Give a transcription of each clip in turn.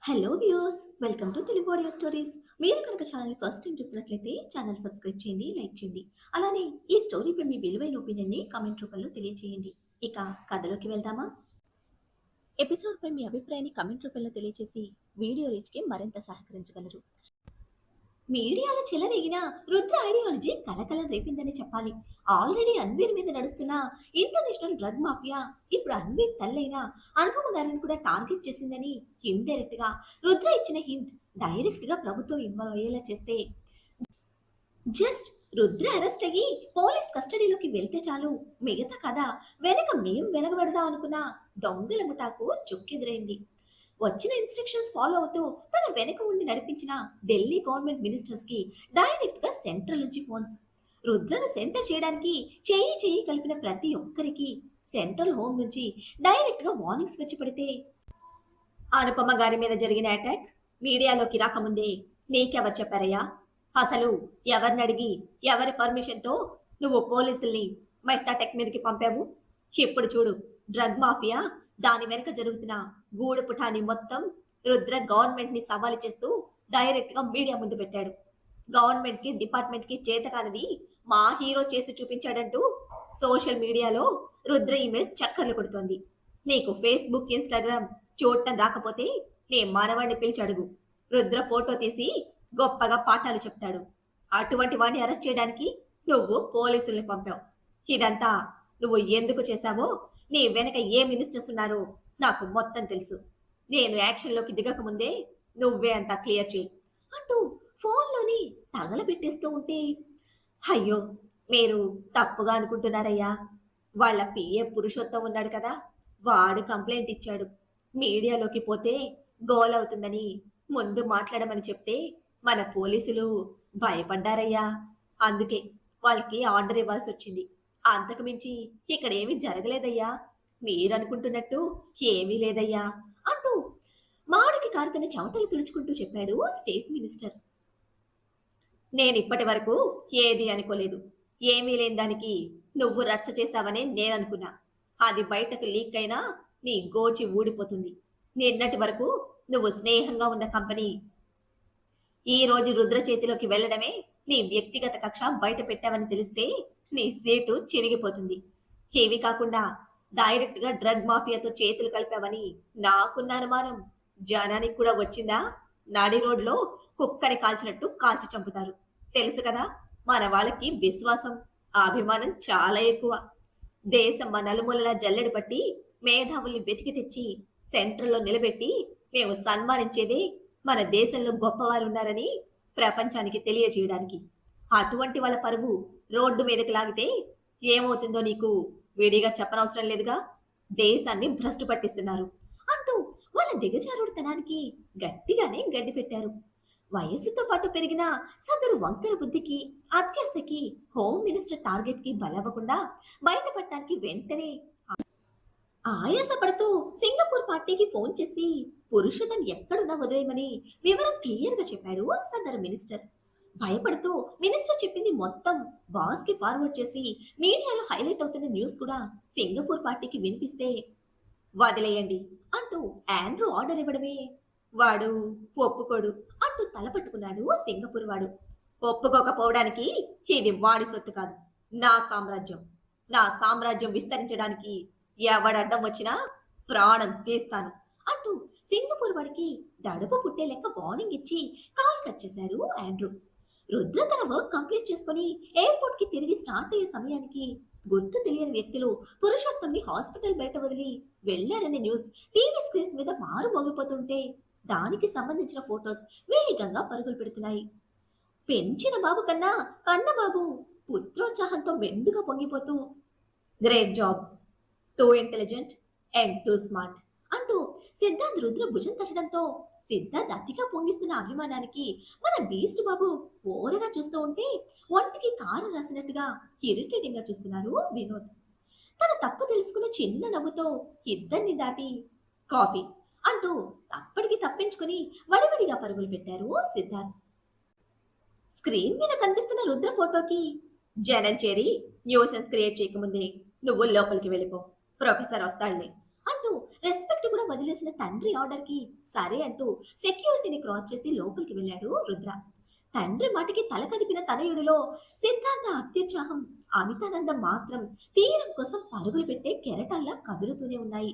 Hello viewers, welcome to Telugu audio stories. మీరు కనుక channel first time చూస్తున్నట్లయితే ఛానల్ సబ్స్క్రైబ్ చేయండి, లైక్ చేయండి. అలానే ఈ స్టోరీపై మీ విలువైన ఒపీనియన్ని కామెంట్ రూపంలో తెలియజేయండి. ఇక కథలోకి వెళ్దామా? ఎపిసోడ్పై మీ అభిప్రాయాన్ని కామెంట్ రూపంలో తెలియజేసి వీడియో రీచ్కి మరింత సహకరించగలరు. మీడియాలో చెలరేగిన రుద్ర ఐడియాలజీ కలకలం రేపిందని చెప్పాలి. ఆల్రెడీ అన్వీర్ మీద నడుస్తున్న ఇంటర్నేషనల్ డ్రగ్ మాఫియా ఇప్పుడు అన్వీర్ తల్లైన అనుపమ గారిని కూడా టార్గెట్ చేసిందని ఇండైరెక్ట్ గా రుద్ర ఇచ్చిన హింట్ డైరెక్ట్ గా ప్రభుత్వం ఇన్వాల్వ్ అయ్యేలా చేస్తే జస్ట్ రుద్ర అరెస్ట్ అయ్యి పోలీస్ కస్టడీలోకి వెళ్తే చాలు మిగతా కథ వెనక మేం వెలగబెడదాం అనుకున్న దొంగల ముఠాకు చుక్కెదురైంది. వచ్చిన ఇన్స్ట్రక్షన్స్ ఫాలో అవుతూ తన వెనక ఉండి నడిపించిన ఢిల్లీ గవర్నమెంట్ మినిస్టర్స్ కి డైరెక్ట్ గా సెంట్రల్ నుంచి ఫోన్స్. రుద్రను సెంటర్ చేయడానికి చేయి చేయి కలిపిన ప్రతి ఒక్కరికి సెంట్రల్ హోమ్ నుంచి డైరెక్ట్ గా వార్నింగ్స్ వచ్చి పడితే అనుపమ గారి మీద జరిగిన అటాక్ మీడియాలోకి రాకముందే నీకెవరు చెప్పారయ్యా? అసలు ఎవరిని అడిగి ఎవరి పర్మిషన్తో నువ్వు పోలీసుల్ని మెట్టాటెక్ మీదకి పంపావు? ఇప్పుడు చూడు, డ్రగ్ మాఫియా దాని వెనుక జరుగుతున్న గూడు పుఠాని మొత్తం రుద్ర గవర్నమెంట్ ని సవాలు చేస్తూ డైరెక్ట్ గా మీడియా ముందు పెట్టాడు. గవర్నమెంట్ కి డిపార్ట్మెంట్ కి చేతకానిది మా హీరో చేసి చూపించాడంటూ సోషల్ మీడియాలో రుద్ర ఇమేజ్ చక్కర్లు కొడుతోంది. నీకు ఫేస్బుక్, ఇన్స్టాగ్రామ్ చూడటం రాకపోతే నీ మానవాడిని పిలిచి అడుగు. రుద్ర ఫోటో తీసి గొప్పగా పాఠాలు చెప్తాడు. అటువంటి వాడిని అరెస్ట్ చేయడానికి నువ్వు పోలీసుల్ని పంపావు. ఇదంతా నువ్వు ఎందుకు చేశావో, నీ వెనక ఏ మినిస్టర్స్ ఉన్నారో నాకు మొత్తం తెలుసు. నేను యాక్షన్లోకి దిగక ముందే నువ్వే అంతా క్లియర్ చేయి అంటూ ఫోన్లోని తగలబెట్టేస్తూ ఉంటే, అయ్యో మీరు తప్పుగా అనుకుంటున్నారయ్యా. వాళ్ళ పిఏ పురుషోత్తం ఉన్నాడు కదా, వాడు కంప్లైంట్ ఇచ్చాడు. మీడియాలోకి పోతే గోల్ అవుతుందని ముందు మాట్లాడమని చెప్తే మన పోలీసులు భయపడ్డారయ్యా. అందుకే వాళ్ళకి ఆర్డర్ ఇవ్వాల్సి వచ్చింది. అంతకు మించి ఇక్కడ ఏమీ జరగలేదయ్యా. మీరనుకుంటున్నట్టు ఏమీ లేదయ్యా అంటూ మాడికి కారుతున్న చెమటలు తుడుచుకుంటూ చెప్పాడు స్టేట్ మినిస్టర్. నేనిప్పటి వరకు ఏది అనుకోలేదు. ఏమీ లేని దానికి నువ్వు రచ్చ చేశావనే నేననుకున్నా. అది బయటకు లీక్ అయినా నీ గోచి ఊడిపోతుంది. నిన్నటి వరకు నువ్వు స్నేహంగా ఉన్న కంపెనీ ఈ రోజు రుద్ర చేతిలోకి వెళ్లడమే నీ వ్యక్తిగత కక్ష బయట పెట్టావని తెలిస్తే నీ సీటు చిరిగిపోతుంది. ఏవి కాకుండా డైరెక్ట్ గా డ్రగ్ మాఫియాతో చేతులు కలిపావని నాకున్న అనుమానం జనానికి కూడా వచ్చిందా? నాడి రోడ్లో కుక్కని కాల్చినట్టు కాల్చి చంపుతారు. తెలుసు కదా, మన వాళ్ళకి విశ్వాసం, అభిమానం చాలా ఎక్కువ. దేశం నలుమూలలా జల్లెడు పట్టి మేధావుల్ని వెతికి తెచ్చి సెంట్రల్లో నిలబెట్టి మేము సన్మానించేదే మన దేశంలో గొప్పవారు ఉన్నారని ప్రపంచానికి తెలియజేయడానికి. అటువంటి వాళ్ళ పరువు రోడ్డు మీదకి లాగితే ఏమవుతుందో నీకు విడిగా చెప్పనవసరం లేదుగా. దేశాన్ని భ్రష్టు పట్టిస్తున్నారు అంటూ వాళ్ళ దిగజారుడుతనానికి గట్టిగానే గడ్డి పెట్టారు. వయస్సుతో పాటు పెరిగిన సదరు వంకర బుద్ధికి, అత్యాశకి హోమ్ మినిస్టర్ టార్గెట్ కి బలవ్వకుండా బయటపడటానికి వెంటనే ఆయాసపడుతూ సింగపూర్ పార్టీకి ఫోన్ చేసి పురుషోత్తం ఎక్కడున్నా వదిలేయమని వివరం క్లియర్ గా చెప్పాడు సదరు మినిస్టర్. భయపడుతూ మినిస్టర్ చెప్పింది మొత్తం బాస్ కి ఫార్వర్డ్ చేసి మీడియాలో హైలైట్ అవుతున్న న్యూస్ కూడా సింగపూర్ పార్టీకి వినిపిస్తే, వదిలేయండి అంటూ ఆండ్రూ ఆర్డర్ ఇవ్వడమే. వాడు ఒప్పుకోడు అంటూ తలపట్టుకున్నాడు సింగపూర్ వాడు. ఒప్పుకోకపోవడానికి ఇది వాడి సొత్తు కాదు, నా సామ్రాజ్యం. నా సామ్రాజ్యం విస్తరించడానికి ఎవడడ్డం వచ్చినా ప్రాణం తీస్తాను అంటూ సింగపూర్ వాడికి దడుపు పుట్టే లెక్క వార్నింగ్ ఇచ్చి కాల్ కట్ చేశాడు ఆండ్రూ. రుద్ర తన వర్క్ కంప్లీట్ చేసుకుని ఎయిర్పోర్ట్ కి తిరిగి స్టార్ట్ అయ్యే సమయానికి గుర్తు తెలియని వ్యక్తులు పురుషోత్తంని హాస్పిటల్ బయట వదిలి వెళ్లారనే న్యూస్ టీవీ స్క్రీన్స్ మీద మారు మోగిపోతుంటే దానికి సంబంధించిన ఫొటోస్ వేగంగా పరుగులు పెడుతున్నాయి. పెంచిన బాబు కన్నా కన్న బాబు పుత్రోత్సాహంతో మెండుగా పొంగిపోతూ, great job, too intelligent and too smart అంటూ సిద్ధార్థ్ రుద్ర భుజం తట్టడంతో సిద్ధార్థ్ అతిగా పొంగిస్తున్న అభిమానానికి మన బీస్ట్ బాబు ఓరగా చూస్తూ ఉంటే ఒంటికి కారం రాసినట్టుగా ఇరిటేటింగ్ గా చూస్తున్నారు వినోద్. తన తప్పు తెలుసుకున్న చిన్న నవ్వుతో ఇద్దరిని దాటి కాఫీ అంటూ అప్పటికి తప్పించుకుని వడివడిగా పరుగులు పెట్టారు సిద్ధార్థ్. స్క్రీన్ మీద కనిపిస్తున్న రుద్ర ఫోటోకి జనం చేరి న్యూసెన్స్ క్రియేట్ చేయకముందే నువ్వు లోపలికి వెళ్ళిపో, ప్రొఫెసర్ వస్తాడులే అంటూ రెస్పెక్ట్ కూడా వదిలేసిన తండ్రి ఆర్డర్‌కి సరే అంటూ సెక్యూరిటీని క్రాస్ చేసి లోపలికి వెళ్ళాడు రుద్ర. తండ్రి మాటకి తల కదిపిన తనయుడిలో సిద్ధార్థ అత్యుత్సాహం, అమితానందం మాత్రం తీరం కోసం పరుగులు పెట్టే కెరటాల్లా కదులుతూనే ఉన్నాయి.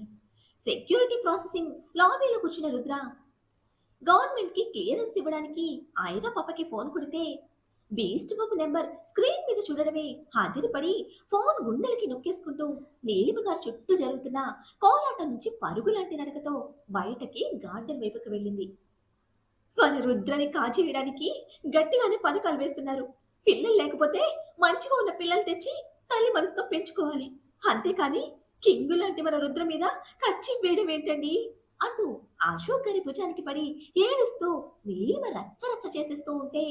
సెక్యూరిటీ ప్రాసెసింగ్ లాబీలో కూర్చున్న రుద్ర గవర్నమెంట్‌కి క్లియరెన్స్ ఇవ్వడానికి ఐరా పాపకి ఫోన్ కొడితే బీస్ట్ బాబు నెంబర్ స్క్రీన్ మీద చూడడమే అదిరిపడి ఫోన్ గుండెలకి నొక్కేసుకుంటూ నీలిమ గారి చుట్టూ జరుగుతున్న కోలాటం నుంచి పరుగులాంటి నడకతో బయటకి గార్డెన్ వైపుకి వెళ్ళింది. మన రుద్రని కాజేయడానికి గట్టిగానే పథకాలు వేస్తున్నారు. పిల్లలు లేకపోతే మంచిగా ఉన్న పిల్లలు తెచ్చి తల్లి మనసుతో పెంచుకోవాలి. అంతేకాని కింగు లాంటి మన రుద్ర మీద కచ్చి వేయడం ఏంటండి అంటూ అశోక్ గారి భుజానికి పడి ఏడుస్తూ నీలిమ రచ్చ రచ్చ చేసేస్తూ ఉంటే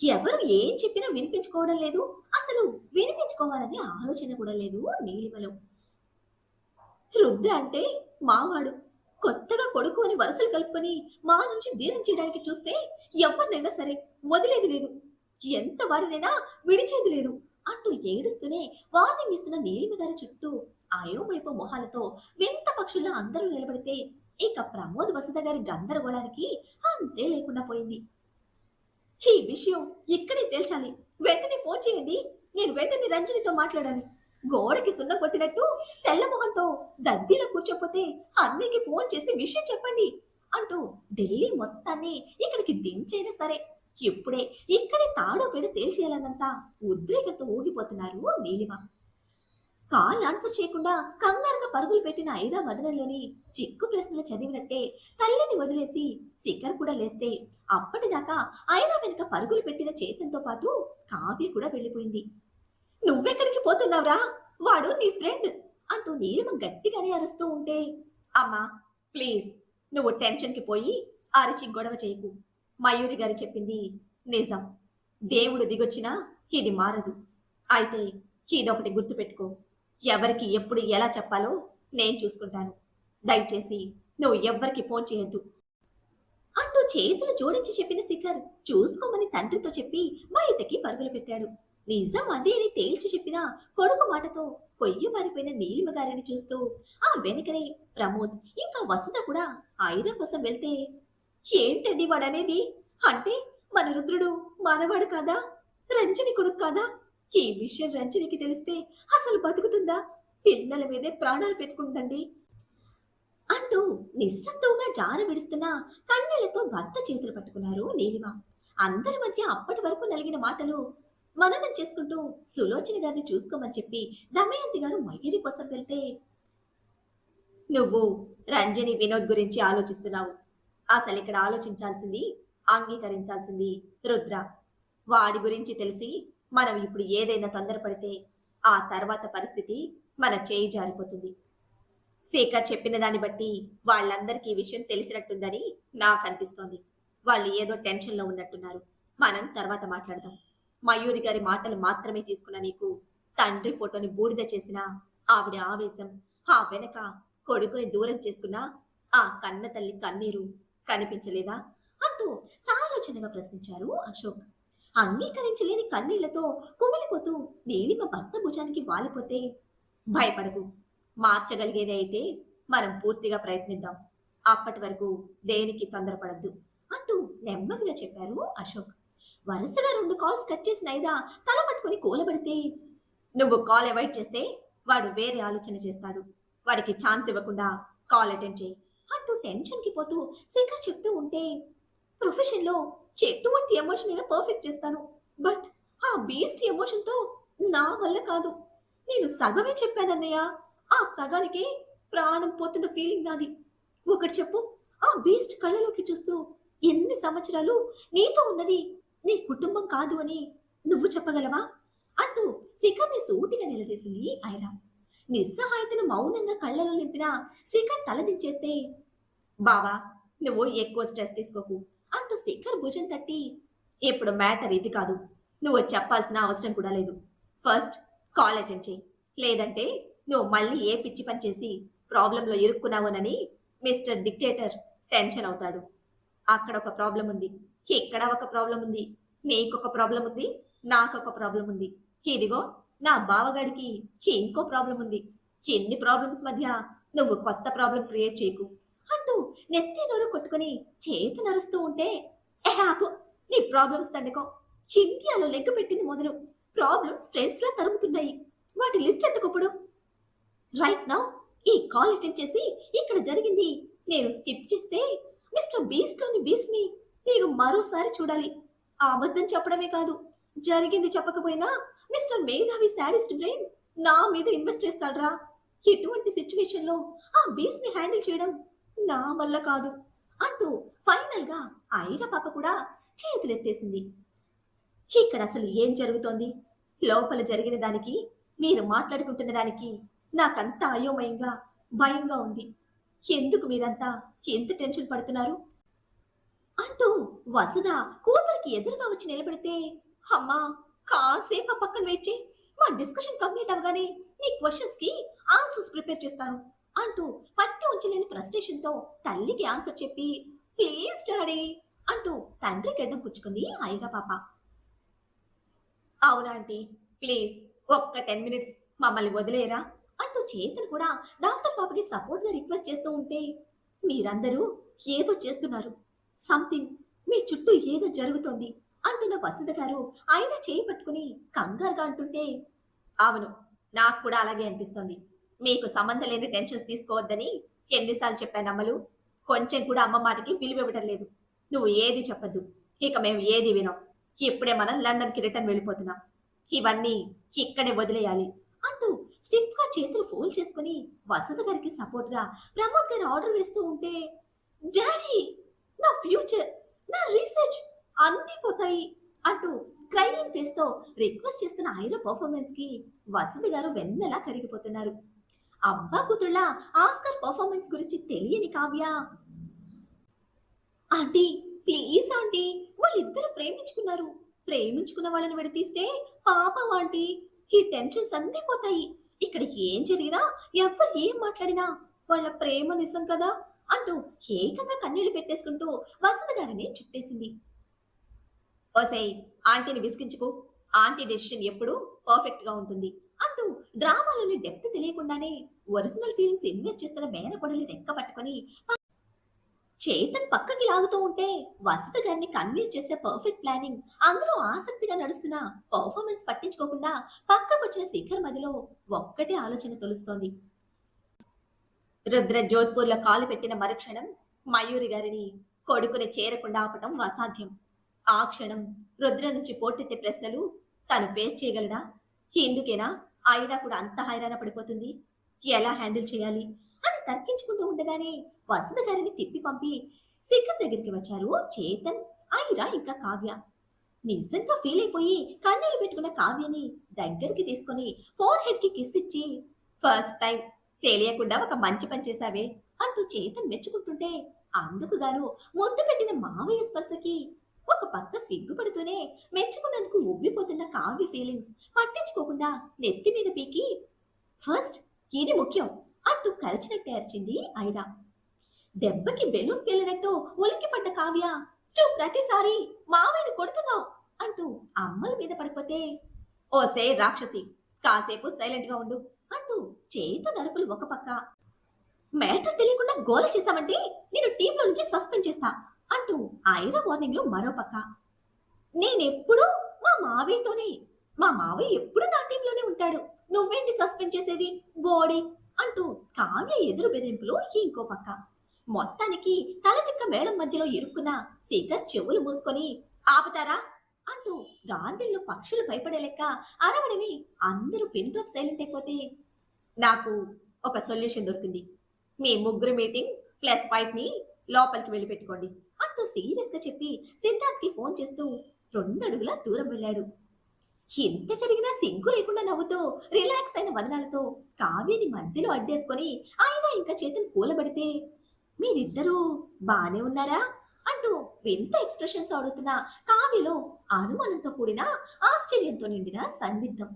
ఎవరు ఏం చెప్పినా వినిపించుకోవడం లేదు. అసలు వినిపించుకోవాలనే ఆలోచన కూడా లేదు నీలిమలో. రుద్ర అంటే మావాడు. కొత్తగా కొడుకు అని వరుసలు కలుపుకొని మా నుంచి దూరం చేయడానికి చూస్తే ఎవరినైనా సరే వదిలేది లేదు. ఎంత వారినైనా విడిచేది లేదు అంటూ ఏడుస్తూనే వార్నింగ్ ఇస్తున్న నీలిమ గారి చుట్టూ అయోమయపు మొహాలతో వింత పక్షుల్లో అందరూ నిలబడితే ఇక ప్రమోద్ వసుధ గారి గందరగోళానికి అంతే లేకుండా పోయింది. ఈ విషయం ఇక్కడే తేల్చాలి. వెంటనే ఫోన్ చేయండి. నేను వెంటనే రంజనితో మాట్లాడాలి. గోడకి సున్న కొట్టినట్టు తెల్ల మొహంతో దద్దీలో కూర్చోపోతే అన్నయ్యకి ఫోన్ చేసి విషయం చెప్పండి అంటూ ఢిల్లీ మొత్తాన్ని ఇక్కడికి దించైనా సరే ఇప్పుడే ఇక్కడే తాడో పేడ తేల్చేయాలన్నంత ఉద్రేకతో ఊగిపోతున్నారు నీలిమ. కాల్ ఆన్సర్ చేయకుండా కంగారుగా పరుగులు పెట్టిన ఐరా వదనంలోని చిక్కు ప్రశ్నలు చదివినట్టే తల్లిని వదిలేసి శిఖర్ కూడా లేస్తే అప్పటిదాకా ఐరా వెనుక పరుగులు పెట్టిన చేతంతో పాటు కావ్య కూడా వెళ్ళిపోయింది. నువ్వెక్కడికి పోతున్నావురా? వాడు నీ ఫ్రెండ్ అంటూ నీలిమ గట్టిగానే అరుస్తూ ఉంటే అమ్మా ప్లీజ్ నువ్వు టెన్షన్కి పోయి అరిచి గొడవ చేయకు. మయూరి గారు చెప్పింది నిజం. దేవుడు దిగొచ్చినా ఇది మారదు. అయితే ఇదొకటి గుర్తుపెట్టుకో. ఎవరికి ఎప్పుడు ఎలా చెప్పాలో నేను చూసుకుంటాను. దయచేసి నువ్వు ఎవ్వరికి ఫోన్ చేయొద్దు అంటూ చేతులు జోడించి చెప్పిన శిఖర్ చూసుకోమని తండ్రితో చెప్పి బయటకి పరుగులు పెట్టాడు. నిజం అదే అని తేల్చి చెప్పిన కొడుకు మాటతో కొయ్య మారిపోయిన నీలిమ గారిని చూస్తూ ఆ వెనుకనే ప్రమోద్ ఇంకా వసుధ కూడా ఐరా కోసం వెళ్తే ఏంటండి వాడనేది? అంటే మన రుద్రుడు మనవాడు కాదా? రంజని కొడుకు కాదా? ఈ విషయం రంజనికి తెలిస్తే అసలు బతుకుతుందా? పిల్లల మీదే ప్రాణాలు పెట్టుకుందండి అంటూ నిస్సత్తువుగా జార విడుస్తున్న కన్నీళ్లతో భర్త చేతులు పట్టుకున్నారు నీలిమ. అందరి మధ్య అప్పటి వరకు నలిగిన మాటలు మననం చేసుకుంటూ సులోచన గారిని చూసుకోమని చెప్పి దమయంతి గారు మయూరి కోసం వెళ్తే నువ్వు రంజని వినోద్ గురించి ఆలోచిస్తున్నావు. అసలు ఇక్కడ ఆలోచించాల్సింది, అంగీకరించాల్సింది రుద్ర. వాడి గురించి తెలిసి మనం ఇప్పుడు ఏదైనా తొందరపడితే ఆ తర్వాత పరిస్థితి మన చేయి జారిపోతుంది. శేఖర్ చెప్పిన దాన్ని బట్టి వాళ్ళందరికీ ఈ విషయం తెలిసినట్టుందని నాకు అనిపిస్తోంది. వాళ్ళు ఏదో టెన్షన్లో ఉన్నట్టున్నారు. మనం తర్వాత మాట్లాడదాం. మయూరి గారి మాటలు మాత్రమే తీసుకున్న నీకు తండ్రి ఫోటోని బూడిద చేసిన ఆవిడ ఆవేశం, ఆ వెనక కొడుకుని దూరం చేసుకున్న ఆ కన్న తల్లి కన్నీరు కనిపించలేదా అంటూ సాలోచనగా ప్రశ్నించారు అశోక్. అంగీకరించలేని కన్నీళ్లతో కుమిలిపోతూ నీలిమ భర్త భుజానికి వాలిపోతే భయపడకు, మార్చగలిగేది అయితే మనం పూర్తిగా ప్రయత్నిద్దాం. అప్పటి వరకు దేనికి తొందరపడద్దు అంటూ నెమ్మదిగా చెప్పారు అశోక్. వరుసగా 2 కాల్స్ కట్ చేసిన ఐరా తల పట్టుకుని కూలబడితే నువ్వు కాల్ అవాయిడ్ చేస్తే వాడు వేరే ఆలోచన చేస్తాడు. వాడికి ఛాన్స్ ఇవ్వకుండా కాల్ అటెండ్ చేయి అంటూ టెన్షన్కి పోతూ శేఖర్ చెప్తూ ఉంటే ప్రొఫెషన్లో ఎటువంటి ఎమోషన్ అయినా పర్ఫెక్ట్ చేస్తాను. బట్ ఆ బీస్ట్ ఎమోషన్తో నా వల్ల కాదు. నేను సగమే చెప్పానన్నయ్య. ఆ సగానికే ప్రాణం పోతున్న ఫీలింగ్ నాది. ఒకటి చెప్పు, ఆ బీస్ట్ కళ్ళలోకి చూస్తూ ఎన్ని సంవత్సరాలు నీతో ఉన్నది నీ కుటుంబం కాదు అని నువ్వు చెప్పగలవా అంటూ శిఖర్ని సూటిగా నిలదీసింది ఐరా. నిస్సహాయతను మౌనంగా కళ్ళలో నింపిన శిఖర్ తలదించేస్తే బావా నువ్వు ఎక్కువ స్ట్రెస్ తీసుకోకు అంటూ శిఖర్ భుజం తట్టి ఇప్పుడు మ్యాటర్ ఇది కాదు. నువ్వు చెప్పాల్సిన అవసరం కూడా లేదు. ఫస్ట్ కాల్ అటెండ్ చేయి. లేదంటే నువ్వు మళ్ళీ ఏ పిచ్చి పని చేసి ప్రాబ్లంలో ఇరుక్కున్నావునని మిస్టర్ డిక్టేటర్ టెన్షన్ అవుతాడు. అక్కడ ఒక ప్రాబ్లం ఉంది, ఇక్కడ ఒక ప్రాబ్లం ఉంది, నీకొక ప్రాబ్లం ఉంది, నాకొక ప్రాబ్లం ఉంది. ఇదిగో నా బావగాడికి ఇంకో ప్రాబ్లం ఉంది. ఎన్ని ప్రాబ్లమ్స్ మధ్య నువ్వు కొత్త ప్రాబ్లం క్రియేట్ చేయకు అంటూ నెత్తి నోరు కొట్టుకుని చేతి నరుస్తూ ఉంటే, ఆపు నీ ప్రాబ్లమ్స్ తండకం. ఇండియాలో లెక్క పెట్టింది మొదలు ప్రాబ్లమ్స్ ఫ్రెండ్స్ లా తరుముతున్నాయి. వాటి లిస్ట్ ఎత్తుకోప్పుడు రైట్ నౌ ఈ కాల్ అటెండ్ చేసి ఇక్కడ జరిగింది నేను స్కిప్ చేస్తే మిస్టర్ బీస్ట్ లోని బీస్ట్ ని నేను మరోసారి చూడాలి. ఆ అబద్ధం చెప్పడమే కాదు, జరిగింది చెప్పకపోయినా మిస్టర్ మేధావి సాడిస్ట్ బ్రెయిన్ నా మీద ఇన్వెస్ట్ చేస్తాడ్రా. ఎటువంటి సిచ్యువేషన్ లో ఆ బీస్ట్ ని హ్యాండిల్ చేయడం నా వల్ల కాదు అంటూ ఫైనల్ గా ఐరా పాప కూడా చేతులెత్తేసింది. ఇక్కడ అసలు ఏం జరుగుతోంది? లోపల జరిగిన దానికి మీరు మాట్లాడుకుంటున్న దానికి నాకంతా అయోమయంగా భయంగా ఉంది. ఎందుకు మీరంతా ఎంత టెన్షన్ పడుతున్నారు అంటూ వసుధ కూతురికి ఎదురుగా వచ్చి నిలబడితే, అమ్మా కాసేపు ఆ పక్కన వెయిట్ చేయి, మా డిస్కషన్ కంప్లీట్ అవగానే నీ క్వశ్చన్స్ కి ఆన్సర్స్ ప్రిపేర్ చేస్తాను అంటూ పట్టి ఉంచలేని ఫ్రస్ట్రేషన్ తో తల్లికి ఆన్సర్ చెప్పి, ప్లీజ్ డాడీ అంటూ తండ్రి గడ్డం పుచ్చుకుంది ఐరా పాప. అవునా ఆంటీ, ప్లీజ్ ఒక్క 10 మినిట్స్ మమ్మల్ని వదిలేరా అంటూ చేతన్ కూడా డాక్టర్ పాపకి సపోర్ట్ గా రిక్వెస్ట్ చేస్తూ ఉంటే, మీరందరూ ఏదో చేస్తున్నారు, సంథింగ్ మీ చుట్టూ ఏదో జరుగుతోంది అంటున్న వసుధ గారు ఐరా చేయి పట్టుకుని కంగారుగా అంటుంటే, అవును నాకు కూడా అలాగే అనిపిస్తోంది. మీకు సంబంధం లేని టెన్షన్స్ తీసుకోవద్దని ఎన్నిసార్లు చెప్పాను అమ్మలు. కొంచెం కూడా అమ్మ మాటకి విలువివ్వడం లేదు. నువ్వు ఏది చెప్పద్దు, ఇక మేము ఏది వినం. ఇప్పుడే మనం లండన్కి రిటర్న్ వెళ్ళిపోతున్నాం. ఇవన్నీ ఇక్కడే వదిలేయాలి అంటూ స్టిఫ్ గా చేతులు ఫోల్డ్ చేసుకుని వసుధ గారికి సపోర్ట్ గా ప్రమోద్ గారు ఆర్డర్ వేస్తూ ఉంటే, డాడీ నా ఫ్యూచర్, నా రీసెర్చ్ అన్నీ పోతాయి అంటూ క్రైయింగ్ ఫేస్ తో రిక్వెస్ట్ చేస్తున్న ఐరా పర్ఫార్మెన్స్ కి వసుధ గారు వెన్నెలా కరిగిపోతున్నారు. అబ్బా కూతుళ్ళ ఆస్కర్ పర్ఫార్మెన్స్ గురించి తెలియని కావ్య, ఆంటీ ప్లీజ్ ఆంటీ, వాళ్ళిద్దరూ ప్రేమించుకున్నారు, ప్రేమించుకున్న వాళ్ళని విడతీస్తే పాపం ఆంటీ, ఈ టెన్షన్స్ అన్నీ పోతాయి. ఇక్కడ ఏం జరిగినా ఎవరు ఏం మాట్లాడినా వాళ్ళ ప్రేమ నిజం కదా అంటూ ఏకంగా కన్నీళ్లు పెట్టేసుకుంటూ వసంత గారిని చుట్టేసింది. ఓసేయ్ ఆంటీని విసిగించుకో, ఆంటీ డెసిషన్ ఎప్పుడు పర్ఫెక్ట్ గా ఉంటుంది అంటూ డ్రామాలోని డెప్త్ తెలియకుండానే ఒరిజినల్ ఫీలింగ్స్ ఇన్వెస్ట్ చేస్తున్న మేనకొడలి రెక్క పట్టుకొని చేతన్ పక్కకి లాగుతూ ఉంటే వసంత గారిని కన్విన్స్ చేసే పర్ఫెక్ట్ ప్లానింగ్, అందులో ఆసక్తిగా నడుస్తున్న పర్ఫార్మెన్స్ పట్టించుకోకుండా పక్కకొచ్చిన శిఖర్ మధ్యలో ఒక్కటే ఆలోచన తొలుస్తోంది. రుద్ర జోధ్పూర్ లో కాలు పెట్టిన మరుక్షణం మయూరి గారిని కొడుకుని చేరకుండా ఆపటం అసాధ్యం. ఆ క్షణం రుద్ర నుంచి పోటెత్తే ప్రశ్నలు తను ఫేస్ చేయగలడా? ఎందుకేనా ఐరా కూడా అంత హైరాణ పడిపోతుంది? ఎలా హ్యాండిల్ చేయాలి అని తర్కించుకుంటూ ఉండగానే వసుధ గారిని తిప్పి పంపి శిఖర్ దగ్గరికి వచ్చారు చేతన్, ఐరా ఇంకా కావ్య. నిజంగా ఫీల్ అయిపోయి కన్నీళ్లు పెట్టుకున్న కావ్యని దగ్గరికి తీసుకొని ఫోర్ హెడ్ కి కిస్ ఇచ్చి, ఫస్ట్ టైం తెలియకుండా ఒక మంచి పని చేశావే అంటూ చేతన్ మెచ్చుకుంటుంటే అందుకు గాను ముద్దు పెట్టిన మావయ్య స్పర్శకి ఒక పక్క సిగ్గుపడుతూనే మెచ్చుకున్నందుకు ఉబ్బిపోతున్న కావ్య ఫీలింగ్స్ పట్టించుకోకుండా నెత్తి మీద పీకి, ఫస్ట్ ఇది ముఖ్యం అంటూ కరిచినట్టే అరిచింది ఐరా. దెబ్బకి బెలూన్ పేలినట్టు ఉలికి పడ్డ కావ్య, నువ్వు ప్రతిసారి మావయ్యను కొడుతున్నావు అంటూ అమ్మల మీద పడిపోతే, ఓసే రాక్షసి కాసేపు సైలెంట్ గా ఉండు అంటూ చేత నరుపులు ఒక పక్క, మ్యాటర్ తెలియకుండా గోల చేశామంటే నేను టీంలో నుంచి సస్పెండ్ చేస్తా అంటూ ఐరా వార్నింగ్ లో మరో పక్క, నేనెప్పుడు మా మావయ్యతోనే, మా మావయ్య ఎప్పుడు నా టీంలోనే ఉంటాడు, నువ్వేంటి సస్పెండ్ చేసేది బోడీ అంటూ కావ్య ఎదురు బెదిరింపులు ఇంకో పక్క. మొత్తానికి తలతిక్క మేడం మధ్యలో ఇరుక్కున్న శిఖర్ చెవులు మూసుకొని ఆపుతారా అంటూ గార్డెన్లో పక్షులు భయపడే లెక్క అరవడని అందరూ పిన్ డ్రాప్ సైలెంట్ అయిపోతే, నాకు ఒక సొల్యూషన్ దొరికింది, మీ ముగ్గురు మీటింగ్ ప్లస్ ఫైట్ ని లోపలికి వెళ్ళి పెట్టుకోండి అంటూ సీరియస్ గా చెప్పి సిద్ధార్థ్ కి ఫోన్ చేస్తూ 2 అడుగుల దూరం వెళ్ళాడు. ఎంత జరిగినా సిగ్గు లేకుండా నవ్వుతూ రిలాక్స్ అయిన వదనాలతో కావ్యని మధ్యలో అడ్డేసుకొని ఐరా ఇంకా చేతులు కూలబడితే, మీరిద్దరూ బానే ఉన్నారా అంటూ వింత ఎక్స్ప్రెషన్స్ అడుగుతున్న కావ్యలో అనుమానంతో కూడిన ఆశ్చర్యంతో నిండిన సందిగ్ధం.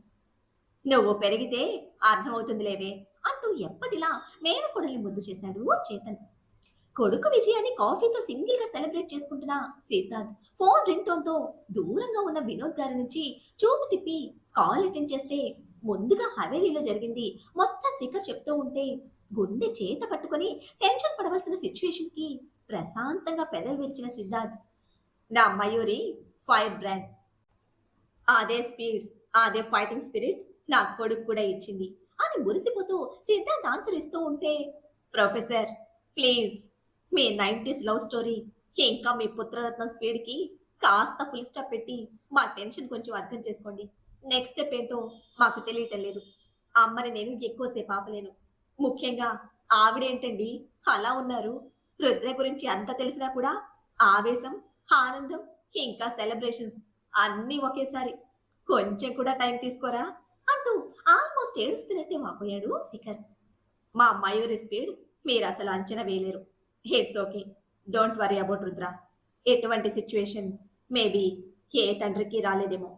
నువ్వు పెరిగితే అర్థమవుతుందిలేవే అంటూ ఎప్పటిలా మేనకొడల్ని ముద్దు చేశాడు చేతన్. కొడుకు విజయాన్ని కాఫీతో సింగిల్ గా సెలబ్రేట్ చేసుకుంటున్న సిద్ధార్థ్ ఫోన్ రింగ్ టోన్ తో దూరంగా ఉన్న వినోద్ గారి నుంచి చూపు తిప్పి కాల్ అటెండ్ చేస్తే ముందుగా హవేలీలో జరిగింది మొత్తం శిఖర్ చెప్తూ ఉంటే గుండె చేత పట్టుకొని టెన్షన్ పడవలసిన సిచ్యువేషన్‌కి ప్రశాంతంగా పెదవి విరిచిన సిద్ధార్థ్, నా మయూరి ఫైర్ బ్రాండ్. అదే స్పీడ్, అదే ఫైటింగ్ స్పిరిట్ నా కొడుకు కూడా ఇచ్చింది అని మురిసిపోతూ సిద్ధార్థ్ ఆన్సర్ ఇస్తూ ఉంటే, ప్రొఫెసర్ ప్లీజ్ మీ 90స్ లవ్ స్టోరీ ఇంకా మీ పుత్రరత్నం స్పీడ్‌కి కాస్త ఫుల్ స్టాప్ పెట్టి మా టెన్షన్ కొంచెం అర్థం చేసుకోండి. నెక్స్ట్ స్టెప్ ఏంటో మాకు తెలియటం లేదు. అమ్మని నేను ఎక్కువ సేపు ఆపలేను. ముఖ్యంగా ఆవిడేంటండి అలా ఉన్నారు? రుద్ర గురించి అంత తెలిసినా కూడా ఆవేశం, ఆనందం ఇంకా సెలబ్రేషన్స్ అన్నీ ఒకేసారి. కొంచెం కూడా టైం తీసుకోరా? అంటూ ఆల్మోస్ట్ ఏడుస్తున్నట్టే వాపోయాడు శిఖర్. మా మయూరి స్పీడ్ మీరసలు అంచనా వేయలేరు. It's okay. Don't worry about Rudra. ఎటువంటి సిట్యుయేషన్ మేబీ ఏ తండ్రికి రాలేదేమో.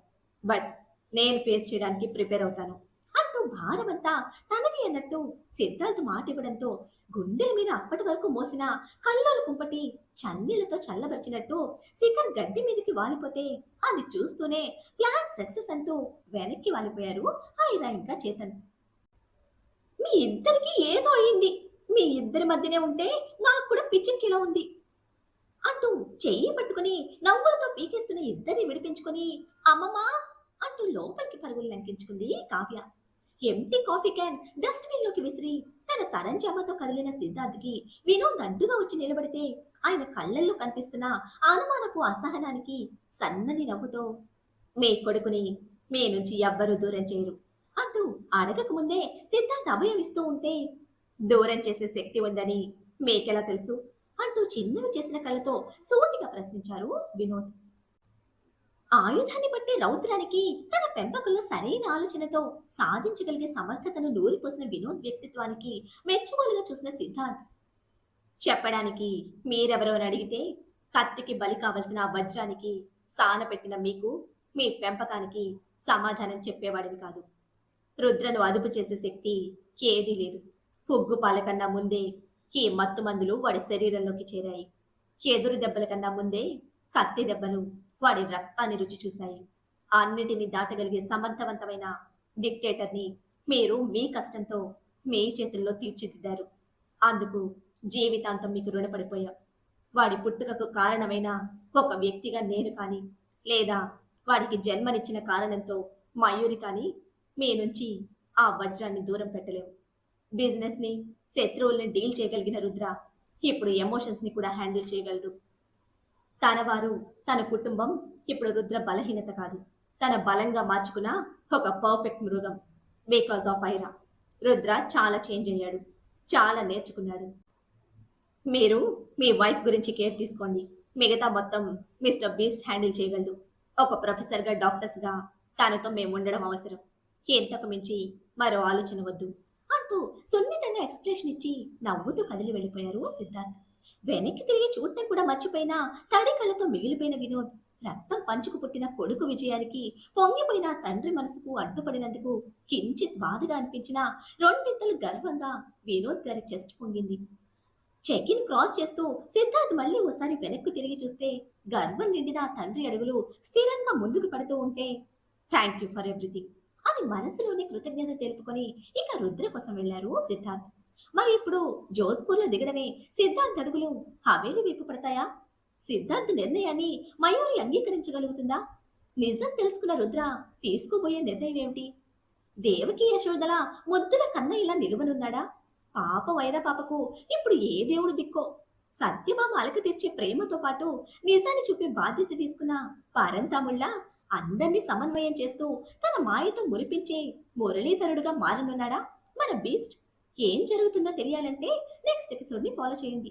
బట్ నేను ఫేస్ చేయడానికి ప్రిపేర్ అవుతాను. అంటూ భారమంతా తనది అన్నట్టు సిద్ధార్థ్ మాట ఇవ్వడంతో గుండెల మీద అప్పటి వరకు మోసిన కల్లోల కుంపటి చన్నీళ్లతో చల్లబరిచినట్టు శిఖర్ గడ్డి మీదకి వాలిపోతే అది చూస్తూనే ప్లాన్ సక్సెస్ అంటూ వెనక్కి వాలిపోయారు ఐరా ఇంకా చేతన్. మీ ఇద్దరికి ఏదో అయింది. మీ ఇద్దరి మధ్యనే ఉంటే నాకు కూడా పిచ్చెక్కిలా ఉంది అంటూ చెయ్యి పట్టుకుని నవ్వులతో పీకేస్తున్న ఇద్దరిని విడిపించుకొని అమ్మమ్మా అంటూ లోపలికి పరుగులు లంకించుకుంది Kavya. Empty coffee can dustbin లోకి విసిరి తన సరంజామాతో కదిలిన సిద్ధార్థ్కి వినోద్ అడ్డుగా వచ్చి నిలబడితే ఆయన కళ్ళల్లో కనిపిస్తున్న అనుమానపు అసహనానికి సన్నని నవ్వుతో, మీ కొడుకుని మీ నుంచి ఎవ్వరూ దూరం చేయరు అంటూ అడగక ముందే సిద్ధార్థ్ అభయం ఇస్తూ ఉంటే, దూరం చేసే శక్తి ఉందని మీకెలా తెలుసు అంటూ చిన్నవి చేసిన కళ్ళతో సూటిగా ప్రశ్నించారు వినోద్. ఆయుధాన్ని బట్టి రౌద్రానికి తన పెంపకంలో సరైన ఆలోచనతో సాధించగలిగే సమర్థతను నూరిపోసిన వినోద్ వ్యక్తిత్వానికి మెచ్చుకోలుగా చూసిన సిద్ధార్థ్, చెప్పడానికి మీరెవరో అని అడిగితే కత్తికి బలి కావలసిన ఆ వజ్రానికి సాన పెట్టిన మీకు మీ పెంపకానికి సమాధానం చెప్పేవాడిని కాదు. రుద్రను అదుపు చేసే శక్తి ఏదీ లేదు. పుగ్గు పాల కన్నా ముందే ఈ మత్తు మందులు వాడి శరీరంలోకి చేరాయి. ఎదురు దెబ్బల కన్నా ముందే కత్తి దెబ్బలు వాడి రక్తాన్ని రుచి చూశాయి. అన్నిటినీ దాటగలిగే సమర్థవంతమైన డిక్టేటర్ని మీరు మీ కష్టంతో మీ చేతుల్లో తీర్చిదిద్దారు. అందుకు జీవితాంతం మీకు రుణపడిపోయాం. వాడి పుట్టుకకు కారణమైన ఒక వ్యక్తిగా నేను కానీ, లేదా వాడికి జన్మనిచ్చిన కారణంతో మయూరి కానీ మీ నుంచి ఆ వజ్రాన్ని దూరం పెట్టలేవు. బిజినెస్ని, శత్రువుల్ని డీల్ చేయగలిగిన రుద్ర ఇప్పుడు ఎమోషన్స్ని కూడా హ్యాండిల్ చేయగలరు. తన వారు, తన కుటుంబం ఇప్పుడు రుద్ర బలహీనత కాదు, తన బలంగా మార్చుకున్న ఒక పర్ఫెక్ట్ మృగం. బికాస్ ఆఫ్ ఐరా రుద్ర చాలా చేంజ్ అయ్యాడు, చాలా నేర్చుకున్నాడు. మీరు మీ వైఫ్ గురించి కేర్ తీసుకోండి. మిగతా మొత్తం మిస్టర్ బీస్ట్ హ్యాండిల్ చేయగలడు. ఒక ప్రొఫెసర్గా, డాక్టర్స్గా తనతో మేము ఉండడం అవసరం. ఎంతకు మించి మరో ఆలోచన వద్దు అంటూ సున్నితంగా ఎక్స్ప్రెషన్ ఇచ్చి నవ్వుతూ కదిలి వెళ్ళిపోయారు సిద్ధార్థ్. వెనక్కి తిరిగి చూడటం కూడా మర్చిపోయిన తడి కళ్ళతో మిగిలిపోయిన వినోద్, రక్తం పంచుకు పుట్టిన కొడుకు విజయానికి పొంగిపోయిన తండ్రి మనసుకు అడ్డుపడినందుకు కించిత్ బాధగా అనిపించిన రెండింతలు గర్వంగా వినోద్ గారి చెస్ట్ పొంగింది. చెక్కిన్ క్రాస్ చేస్తూ సిద్ధార్థ్ మళ్ళీ ఓసారి వెనక్కు తిరిగి చూస్తే గర్వం నిండిన ఆ తండ్రి అడుగులు స్థిరంగా ముందుకు పడుతూ ఉంటే, థ్యాంక్ యూ ఫర్ ఎవ్రీథింగ్ అని మనసులోని కృతజ్ఞత తెలుపుకొని ఇక రుద్ర కోసం వెళ్లారు సిద్ధార్థ్. మరి ఇప్పుడు జోధ్పూర్లో దిగడమే సిద్ధార్థ్ అడుగులు హవేలి వైపు పడతాయా? సిద్ధార్థ్ నిర్ణయాన్ని మయూరి అంగీకరించగలుగుతుందా? నిజం తెలుసుకున్న రుద్ర తీసుకోబోయే నిర్ణయం ఏమిటి? దేవకి యశోదల ముద్దుల కన్నయ్యలా నిలువనున్నాడా? పాప వైర పాపకు ఇప్పుడు ఏ దేవుడు దిక్కో? సత్యభామ అలక తెచ్చే ప్రేమతో పాటు నిజాన్ని చూపే బాధ్యత తీసుకున్న పరంతముళ్ళ అందర్నీ సమన్వయం చేస్తూ తన మాయతో మురిపించే మురళీధరుడుగా మారనున్నాడా మన బీస్ట్? ఏం జరుగుతుందో తెలియాలంటే నెక్స్ట్ ఎపిసోడ్ని ఫాలో చేయండి.